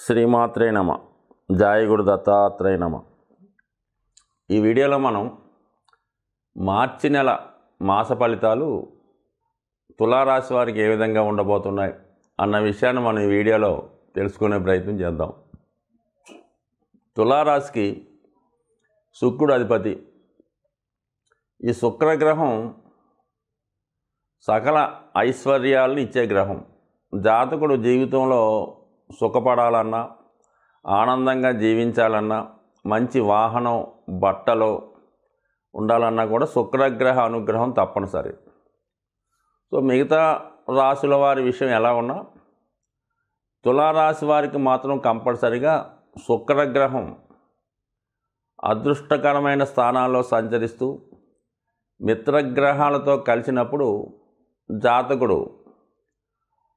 శ్రీమాత్రే నమ. జాయగురు దత్తాత్రేయ నమ. ఈ వీడియోలో మనం మార్చి నెల మాస ఫలితాలు తులారాశి వారికి ఏ విధంగా ఉండబోతున్నాయి అన్న విషయాన్ని మనం ఈ వీడియోలో తెలుసుకునే ప్రయత్నం చేద్దాం. తులారాశికి శుక్రుడు అధిపతి. ఈ శుక్రగ్రహం సకల ఐశ్వర్యాలను ఇచ్చే గ్రహం. జాతకుడు జీవితంలో సుఖపడాలన్నా, ఆనందంగా జీవించాలన్నా, మంచి వాహనం బట్టలో ఉండాలన్నా కూడా శుక్రగ్రహ అనుగ్రహం తప్పనిసరి. సో మిగతా రాశుల వారి విషయం ఎలా ఉన్నా తులారాశి వారికి మాత్రం కంపల్సరిగా శుక్రగ్రహం అదృష్టకరమైన స్థానాల్లో సంచరిస్తూ మిత్రగ్రహాలతో కలిసినప్పుడు జాతకుడు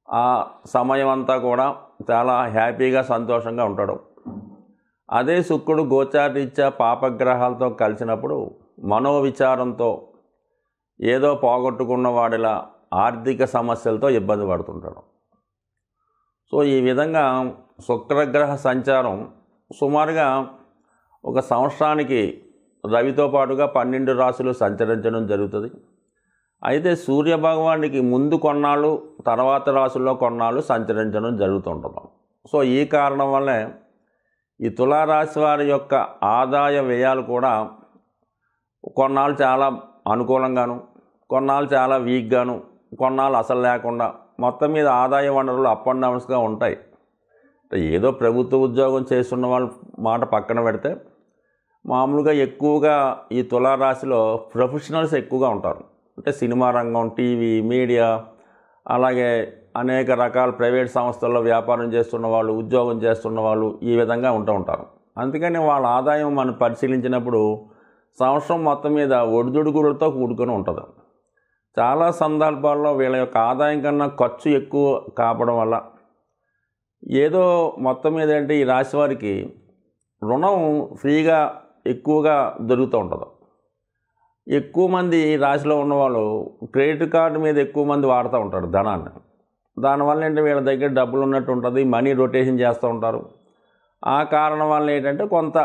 ఆ సమయం అంతా కూడా చాలా హ్యాపీగా సంతోషంగా ఉంటాడు. అదే శుక్రుడు గోచారీత్యా పాపగ్రహాలతో కలిసినప్పుడు మనోవిచారంతో ఏదో పోగొట్టుకున్న వాడిలా ఆర్థిక సమస్యలతో ఇబ్బంది పడుతుంటాడు. సో ఈ విధంగా శుక్రగ్రహ సంచారం సుమారుగా ఒక సంవత్సరానికి రవితో పాటుగా 12 రాశులు సంచరించడం జరుగుతుంది. అయితే సూర్యభగవానికి ముందు కొన్నాళ్ళు, తర్వాత రాశుల్లో కొన్నాళ్ళు సంచరించడం జరుగుతుంటుంది. సో ఈ కారణం వల్లే ఈ తులారాశి వారి యొక్క ఆదాయ వ్యయాలు కూడా కొన్నాళ్ళు చాలా అనుకూలంగాను, కొన్నాళ్ళు చాలా వీక్గాను, కొన్నాళ్ళు అసలు లేకుండా మొత్తం మీద ఆదాయ వనరులు అప్ అండ్ డౌన్స్గా ఉంటాయి. ఏదో ప్రభుత్వ ఉద్యోగం చేస్తున్న వాళ్ళ మాట పక్కన పెడితే మామూలుగా ఎక్కువగా ఈ తులారాశిలో ప్రొఫెషనల్స్ ఎక్కువగా ఉంటారు. అంటే సినిమా రంగం, టీవీ, మీడియా, అలాగే అనేక రకాల ప్రైవేట్ సంస్థల్లో వ్యాపారం చేస్తున్న వాళ్ళు, ఉద్యోగం చేస్తున్న వాళ్ళు ఈ విధంగా ఉంటూ ఉంటారు. అందుకని వాళ్ళ ఆదాయం మనం పరిశీలించినప్పుడు సంవత్సరం మొత్తం మీద ఒడిదుడుకులతో కూడుకొని ఉంటుంది. చాలా సందర్భాల్లో వీళ్ళ యొక్క ఆదాయం కన్నా ఖర్చు ఎక్కువ కాపడం వల్ల ఏదో మొత్తం మీద అంటే ఈ రాశి వారికి రుణం ఫ్రీగా ఎక్కువగా దొరుకుతూ ఉంటుంది. ఎక్కువ మంది ఈ రాశిలో ఉన్నవాళ్ళు క్రెడిట్ కార్డు మీద ఎక్కువ మంది వాడుతూ ఉంటారు ధనాన్ని. దానివల్ల ఏంటంటే వీళ్ళ దగ్గర డబ్బులు ఉన్నట్టు ఉంటుంది, మనీ రొటేషన్ చేస్తూ ఉంటారు. ఆ కారణం వల్ల ఏంటంటే కొంత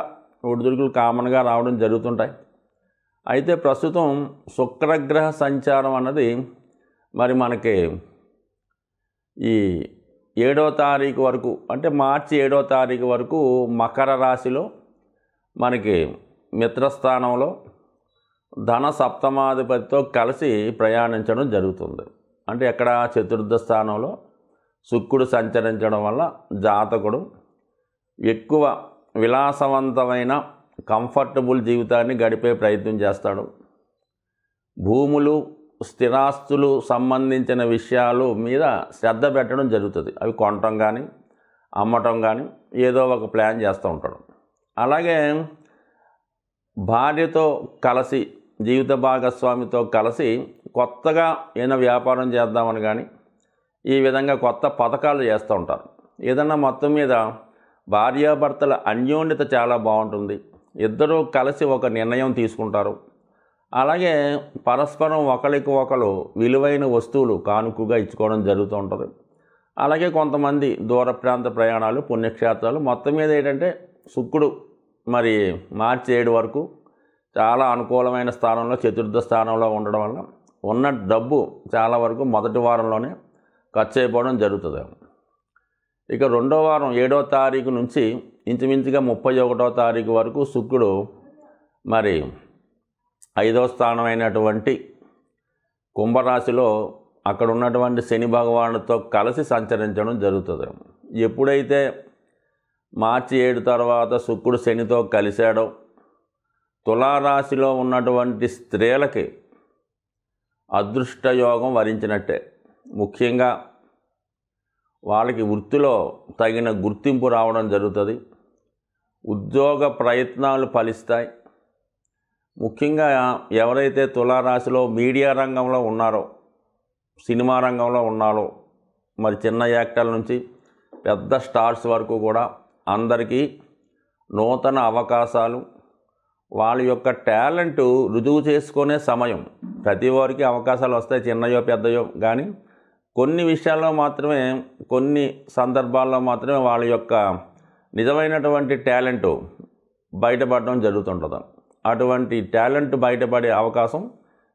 ఒడిదుడుకులు కామన్గా రావడం జరుగుతుంటాయి. అయితే ప్రస్తుతం శుక్రగ్రహ సంచారం అన్నది మరి మనకి ఈ 7వ తారీఖు వరకు, అంటే మార్చి 7వ తారీఖు వరకు మకర రాశిలో మనకి మిత్రస్థానంలో ధన సప్తమాధిపతితో కలిసి ప్రయాణించడం జరుగుతుంది. అంటే ఎక్కడ చతుర్థ స్థానంలో శుక్రుడు సంచరించడం వల్ల జాతకుడు ఎక్కువ విలాసవంతమైన కంఫర్టబుల్ జీవితాన్ని గడిపే ప్రయత్నం చేస్తాడు. భూములు, స్థిరాస్తులు సంబంధించిన విషయాలు మీద శ్రద్ధ పెట్టడం జరుగుతుంది. అవి కొనటం కానీ అమ్మటం కానీ ఏదో ఒక ప్లాన్ చేస్తూ ఉంటాడు. అలాగే భార్యతో కలిసి, జీవిత భాగస్వామితో కలిసి కొత్తగా ఏదైనా వ్యాపారం చేద్దామని కానీ ఈ విధంగా కొత్త పథకాలు చేస్తూ ఉంటారు. ఏదన్నా మొత్తం మీద భార్యాభర్తల అన్యోన్యత చాలా బాగుంటుంది. ఇద్దరూ కలిసి ఒక నిర్ణయం తీసుకుంటారు. అలాగే పరస్పరం ఒకరికి ఒకరు విలువైన వస్తువులు కానుకగా ఇచ్చుకోవడం జరుగుతూ ఉంటుంది. అలాగే కొంతమంది దూర ప్రాంత ప్రయాణాలు, పుణ్యక్షేత్రాలు మొత్తం మీద ఏంటంటే శుక్రుడు మరి మార్చి 7 వరకు చాలా అనుకూలమైన స్థానంలో, చతుర్థ స్థానంలో ఉండడం వల్ల ఉన్న డబ్బు చాలా వరకు మొదటి వారంలోనే ఖర్చు అయిపోవడం జరుగుతుంది. ఇక రెండో వారం 7వ తారీఖు నుంచి ఇంచుమించుగా 31వ తారీఖు వరకు శుక్రుడు మరి 5వ స్థానమైనటువంటి కుంభరాశిలో అక్కడ ఉన్నటువంటి శని భగవానుడితో కలిసి సంచరించడం జరుగుతుంది. ఎప్పుడైతే మార్చి 7 తర్వాత శుక్రుడు శనితో కలిశాడో తులారాశిలో ఉన్నటువంటి స్త్రీలకి అదృష్టయోగం వరించినట్టే. ముఖ్యంగా వాళ్ళకి వృత్తిలో తగిన గుర్తింపు రావడం జరుగుతుంది. ఉద్యోగ ప్రయత్నాలు ఫలిస్తాయి. ముఖ్యంగా ఎవరైతే తులారాశిలో మీడియా రంగంలో ఉన్నారో, సినిమా రంగంలో ఉన్నారో, మరి చిన్న యాక్టర్ల నుంచి పెద్ద స్టార్స్ వరకు కూడా అందరికీ నూతన అవకాశాలు, వాళ్ళ యొక్క టాలెంట్ రుజువు చేసుకునే సమయం. ప్రతి వారికి అవకాశాలు వస్తాయి, చిన్నయో పెద్దయో, కానీ కొన్ని విషయాల్లో మాత్రమే, కొన్ని సందర్భాల్లో మాత్రమే వాళ్ళ యొక్క నిజమైనటువంటి టాలెంట్ బయటపడడం జరుగుతుంటుంది. అటువంటి టాలెంట్ బయటపడే అవకాశం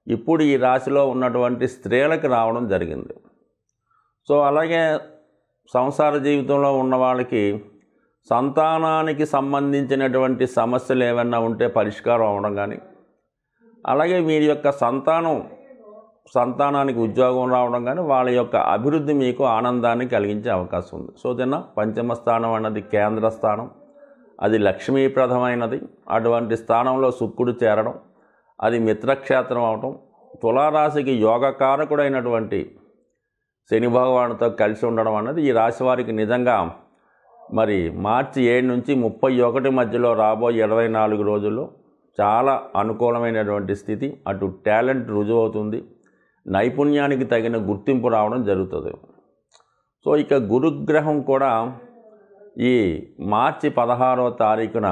ఇప్పుడు ఈ రాశిలో ఉన్నటువంటి స్త్రీలకు రావడం జరిగింది. సో అలాగే సంసార జీవితంలో ఉన్న వాళ్ళకి సంతానానికి సంబంధించినటువంటి సమస్యలు ఏమైనా ఉంటే పరిష్కారం అవ్వడం కానీ, అలాగే వీరి యొక్క సంతానానికి ఉద్యోగం రావడం కానీ, వాళ్ళ యొక్క అభివృద్ధి మీకు ఆనందాన్ని కలిగించే అవకాశం ఉంది. సో పంచమ స్థానం అన్నది కేంద్ర స్థానం, అది లక్ష్మీప్రదమైనది. అటువంటి స్థానంలో శుక్రుడు చేరడం, అది మిత్రక్షేత్రం అవటం, తులారాశికి యోగకారకుడైనటువంటి శని భగవానుడితో కలిసి ఉండడం అన్నది ఈ రాశి వారికి నిజంగా మరి మార్చి 7 నుంచి 31 మధ్యలో రాబోయే 24 రోజుల్లో చాలా అనుకూలమైనటువంటి స్థితి. అటు టాలెంట్ రుజువు అవుతుంది, నైపుణ్యానికి తగిన గుర్తింపు రావడం జరుగుతుంది. సో ఇక గురుగ్రహం కూడా ఈ మార్చి 16వ తారీఖున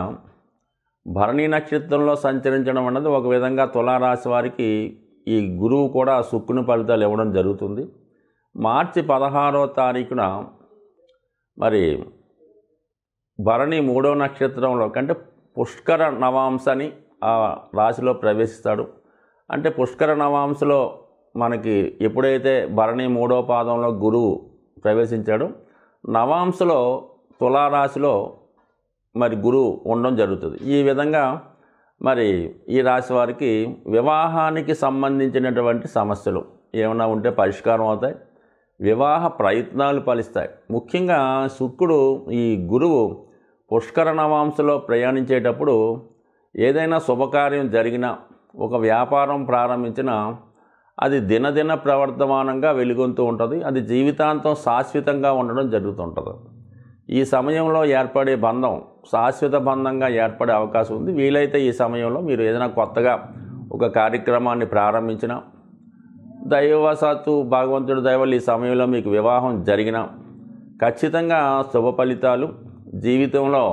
భరణి నక్షత్రంలో సంచరించడం అన్నది ఒక విధంగా తులారాశి వారికి ఈ గురువు కూడా శుక్రుని ఫలితాలు ఇవ్వడం జరుగుతుంది. మార్చి 16వ తారీఖున మరి భరణి 3వ నక్షత్రంలో కంటే పుష్కర నవాంశని ఆ రాశిలో ప్రవేశిస్తాడు. అంటే పుష్కర నవాంశలో మనకి ఎప్పుడైతే భరణి 3వ పాదంలో గురువు ప్రవేశించాడో, నవాంశలో తులారాశిలో మరి గురువు ఉండడం జరుగుతుంది. ఈ విధంగా మరి ఈ రాశి వారికి వివాహానికి సంబంధించినటువంటి సమస్యలు ఏమైనా ఉంటే పరిష్కారం అవుతాయి, వివాహ ప్రయత్నాలు ఫలిస్తాయి. ముఖ్యంగా శుక్రుడు ఈ గురువు పుష్కర నవాంశలో ప్రయాణించేటప్పుడు ఏదైనా శుభకార్యం జరిగినా, ఒక వ్యాపారం ప్రారంభించినా అది దినదిన ప్రవర్తమానంగా వెలుగొంతూ ఉంటుంది. అది జీవితాంతం శాశ్వతంగా ఉండడం జరుగుతుంటుంది. ఈ సమయంలో ఏర్పడే బంధం శాశ్వత బంధంగా ఏర్పడే అవకాశం ఉంది. వీలైతే ఈ సమయంలో మీరు ఏదైనా కొత్తగా ఒక కార్యక్రమాన్ని ప్రారంభించినా, దైవవశాత్తు భగవంతుడి దయవల్ల ఈ సమయంలో మీకు వివాహం జరిగిన ఖచ్చితంగా శుభ ఫలితాలు, జీవితంలో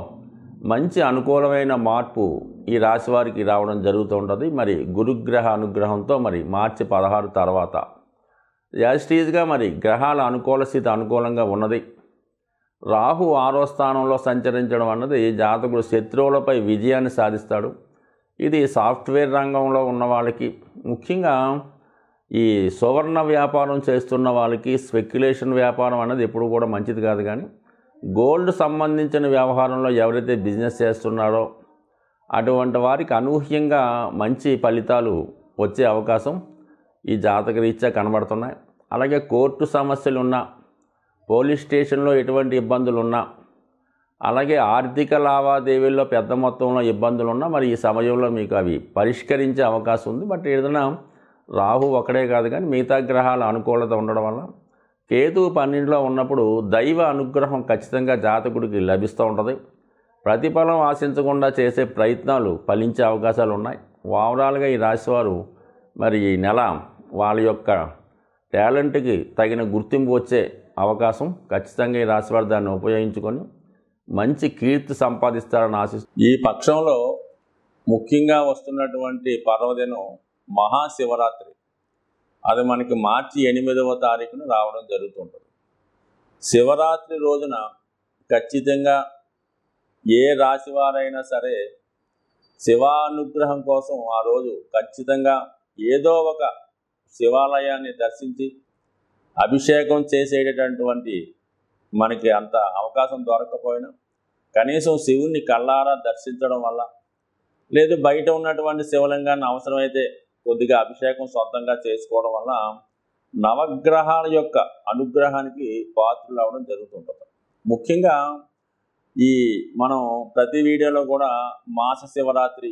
మంచి అనుకూలమైన మార్పు ఈ రాశి వారికి రావడం జరుగుతూ ఉంటుంది. మరి గురుగ్రహ అనుగ్రహంతో మరి మార్చి 16 తర్వాత యాస్టీజ్గా మరి గ్రహాల అనుకూల స్థితి అనుకూలంగా ఉన్నది. రాహు 6వ స్థానంలో సంచరించడం అన్నది జాతకుడు శత్రువులపై విజయాన్ని సాధిస్తాడు. ఇది సాఫ్ట్వేర్ రంగంలో ఉన్న వాళ్ళకి, ముఖ్యంగా ఈ సువర్ణ వ్యాపారం చేస్తున్న వాళ్ళకి స్పెక్యులేషన్ వ్యాపారం అనేది ఎప్పుడు కూడా మంచిది కాదు. కానీ గోల్డ్ సంబంధించిన వ్యవహారంలో ఎవరైతే బిజినెస్ చేస్తున్నారో అటువంటి వారికి అనూహ్యంగా మంచి ఫలితాలు వచ్చే అవకాశం ఈ జాతక రీత్యా కనబడుతున్నాయి. అలాగే కోర్టు సమస్యలున్నా, పోలీస్ స్టేషన్లో ఎటువంటి ఇబ్బందులున్నా, అలాగే ఆర్థిక లావాదేవీల్లో పెద్ద మొత్తంలో ఇబ్బందులున్నా మరి ఈ సమయంలో మీకు అవి పరిష్కరించే అవకాశం ఉంది. బట్ ఏదైనా రాహు ఒకడే కాదు కానీ మిగతా గ్రహాల అనుకూలత ఉండడం వల్ల కేతు 12లో ఉన్నప్పుడు దైవ అనుగ్రహం ఖచ్చితంగా జాతకుడికి లభిస్తూ ఉంటుంది. ప్రతిఫలం ఆశించకుండా చేసే ప్రయత్నాలు ఫలించే అవకాశాలు ఉన్నాయి. ఓవరాల్గా ఈ రాశివారు మరి ఈ నెల వాళ్ళ యొక్క టాలెంట్కి తగిన గుర్తింపు వచ్చే అవకాశం ఖచ్చితంగా ఈ రాశివారు దాన్ని ఉపయోగించుకొని మంచి కీర్తి సంపాదిస్తారని ఆశిస్తారు. ఈ పక్షంలో ముఖ్యంగా వస్తున్నటువంటి పర్వదినం మహాశివరాత్రి. అది మనకి మార్చి 8వ తారీఖున రావడం జరుగుతుంటుంది. శివరాత్రి రోజున ఖచ్చితంగా ఏ రాశివారైనా సరే శివానుగ్రహం కోసం ఆ రోజు ఖచ్చితంగా ఏదో ఒక శివాలయాన్ని దర్శించి అభిషేకం చేసేటటువంటి మనకి అంత అవకాశం దొరకకపోయినా కనీసం శివుణ్ణి కళ్ళారా దర్శించడం వల్ల, లేదు బయట ఉన్నటువంటి శివలింగాన్ని అవసరమైతే కొద్దిగా అభిషేకం సొంతంగా చేసుకోవడం వల్ల నవగ్రహాల యొక్క అనుగ్రహానికి పాత్రలు అవడం జరుగుతుంటుంది. ముఖ్యంగా ఈ మనం ప్రతి వీడియోలో కూడా మాస శివరాత్రి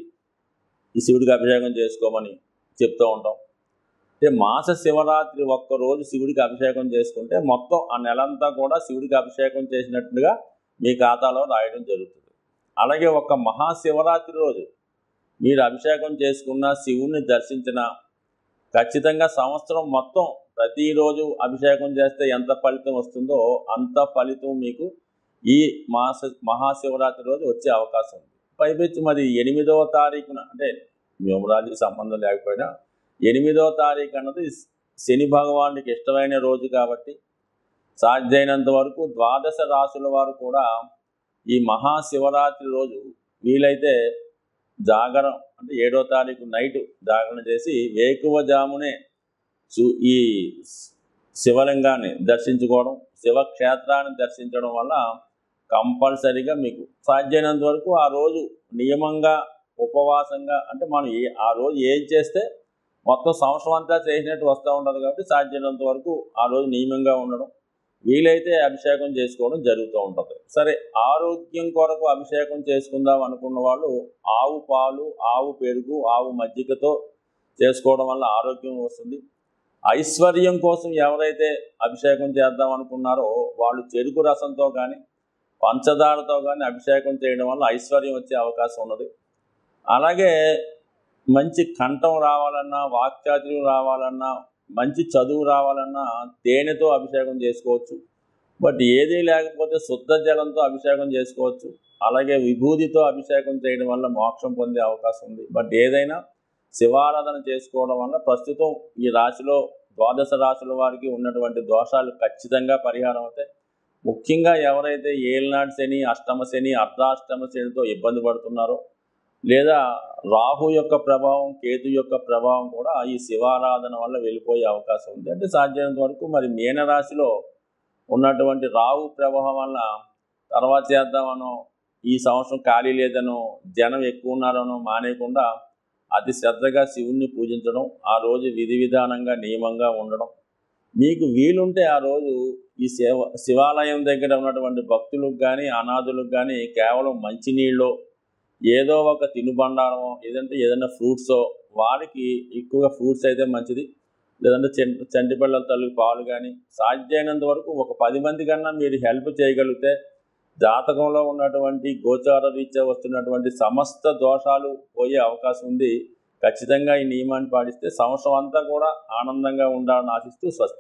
ఈ శివుడికి అభిషేకం చేసుకోమని చెప్తూ ఉంటాం. అంటే మాస శివరాత్రి ఒక్కరోజు శివుడికి అభిషేకం చేసుకుంటే మొత్తం ఆ నెలంతా కూడా శివుడికి అభిషేకం చేసినట్టుగా మీ ఖాతాలో రాయడం జరుగుతుంది. అలాగే ఒక మహాశివరాత్రి రోజు మీరు అభిషేకం చేసుకున్న, శివుణ్ణి దర్శించిన ఖచ్చితంగా సంవత్సరం మొత్తం ప్రతిరోజు అభిషేకం చేస్తే ఎంత ఫలితం వస్తుందో అంత ఫలితం మీకు ఈ మహాశివరాత్రి రోజు వచ్చే అవకాశం ఉంది. పైపెచ్చి మరి 8వ తారీఖున, అంటే న్యూమరాలజీకి సంబంధం లేకపోయినా 8వ తారీఖు అన్నది శని భగవానుడికి ఇష్టమైన రోజు కాబట్టి సాధ్యమైనంత వరకు ద్వాదశ రాశుల వారు కూడా ఈ మహాశివరాత్రి రోజు వీలైతే జాగరం అంటే 7వ తారీఖు నైట్ జాగరణ చేసి వేకువజామునే ఈ శివలింగాన్ని దర్శించుకోవడం, శివక్షేత్రాన్ని దర్శించడం వల్ల కంపల్సరీగా మీకు సాధ్యమైనంత వరకు ఆ రోజు నియమంగా ఉపవాసంగా అంటే మనం ఆ రోజు ఏం చేస్తే మొత్తం సంవత్సరం అంతా చేసినట్టు వస్తూ ఉంటుంది కాబట్టి సాధ్యమైనంత వరకు ఆ రోజు నియమంగా ఉండడం, వీలైతే అభిషేకం చేసుకోవడం జరుగుతూ ఉంటుంది. సరే, ఆరోగ్యం కొరకు అభిషేకం చేసుకుందాం అనుకున్న వాళ్ళు ఆవు పాలు, ఆవు పెరుగు, ఆవు మజ్జిగతో చేసుకోవడం వల్ల ఆరోగ్యం వస్తుంది. ఐశ్వర్యం కోసం ఎవరైతే అభిషేకం చేద్దాం అనుకున్నారో వాళ్ళు చెరుకు రసంతో కానీ పంచదారతో కానీ అభిషేకం చేయడం వల్ల ఐశ్వర్యం వచ్చే అవకాశం ఉన్నది. అలాగే మంచి కంఠం రావాలన్నా, వాక్చాతుర్యం రావాలన్నా, మంచి చదువు రావాలన్నా తేనెతో అభిషేకం చేసుకోవచ్చు. బట్ ఏదీ లేకపోతే శుద్ధ జలంతో అభిషేకం చేసుకోవచ్చు. అలాగే విభూతితో అభిషేకం చేయడం వల్ల మోక్షం పొందే అవకాశం ఉంది. బట్ ఏదైనా శివారాధన చేసుకోవడం వల్ల ప్రస్తుతం ఈ రాశిలో 12 రాశుల వారికి ఉన్నటువంటి దోషాలు ఖచ్చితంగా పరిహారం అవుతాయి. ముఖ్యంగా ఎవరైతే ఏలినాటి శని, అష్టమ శని, అర్ధాష్టమ శనితో ఇబ్బంది పడుతున్నారో, లేదా రాహు యొక్క ప్రభావం, కేతు యొక్క ప్రభావం కూడా ఈ శివారాధన వల్ల వెళ్ళిపోయే అవకాశం ఉంది. అంటే సాధ్యమైనంత వరకు మరి మీనరాశిలో ఉన్నటువంటి రాహు ప్రభావం వల్ల తర్వాత చేద్దామనో, ఈ సంవత్సరం ఖాళీ లేదనో, జనం ఎక్కువ ఉన్నారనో మానేయకుండా అతి శ్రద్ధగా శివుణ్ణి పూజించడం, ఆ రోజు విధి విధానంగా నియమంగా ఉండడం, మీకు వీలుంటే ఆ రోజు ఈ శివాలయం దగ్గర ఉన్నటువంటి భక్తులకు కానీ అనాథులకు కానీ కేవలం మంచినీళ్ళు, ఏదో ఒక తినుబండారమో, ఏదైనా ఫ్రూట్సో, వారికి ఎక్కువగా ఫ్రూట్స్ అయితే మంచిది, లేదంటే చంటి పిల్లల తల్లి పాలు కానీ సాధ్యమైనంత వరకు ఒక 10 మంది కన్నా మీరు హెల్ప్ చేయగలిగితే జాతకంలో ఉన్నటువంటి గోచార రీత్యా వస్తున్నటువంటి సమస్త దోషాలు పోయే అవకాశం ఉంది. ఖచ్చితంగా ఈ నియమాన్ని పాటిస్తే సంవత్సరం అంతా కూడా ఆనందంగా ఉండాలని ఆశిస్తూ స్వస్తి.